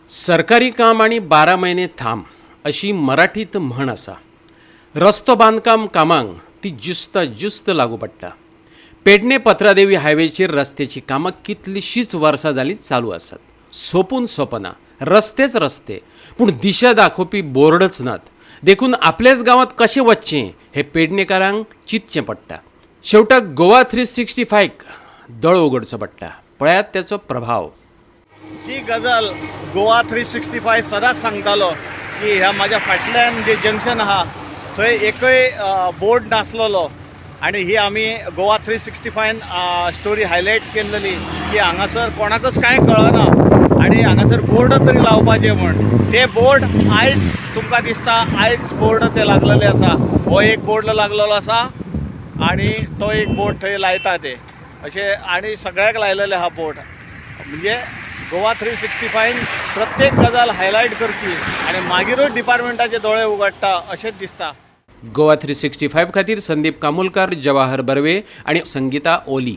सरकारी काम आणि 12 महिने थांब अशी मराठीत म्हण आसा. रस्तो बांदकाम कामांक ती ज्युस्त लागू पडटा. पेडणे पत्रादेवी हायवेचेर रस्त्याची कामां कितलीशींच वर्सां जालीं चालू आसात. सोपून सोपना, रस्तेच रस्ते, पूण दिशा दाखोवपी बोर्डच नात. देखून आपल्याच गांवांत कशें वचचें हें पेडणेकारांक चिंतचें पडटा. शेवटाक गोवा 365 दोळो उगडचो पडटा. पळयात त्याचो प्रभाव. ही गजाल गोवा 365 सदांच सांगतालो की ह्या म्हाज्या फाटल्यान जे जंक्शन आहा थंय एकय बोर्ड नासलोलो आनी ही आमी गोवा 365 स्टोरी हायलायट केल्ली की हांगासर कोणाकच कांय कळना आनी हांगासर बोर्ड तरी लावपाचे म्हण. ते बोर्ड आयज तुमकां दिसता आयज बोर्ड ते लागलेले आसा. हो एक बोर्ड लागलेलो आसा आनी तो एक बोर्ड थंय लायता ते अशें आनी सगळ्याक लायलेले आहा बोर्ड. म्हणजे गोवा 365 प्रत्येक गजाल हायलायट करची आनी मागीरूच डिपार्टमेंटाचे दोळे उगडटा अशेंच दिसता. गोवा 365 खातीर संदीप कामुलकार, जवाहर बर्वे आणि संगीता ओली.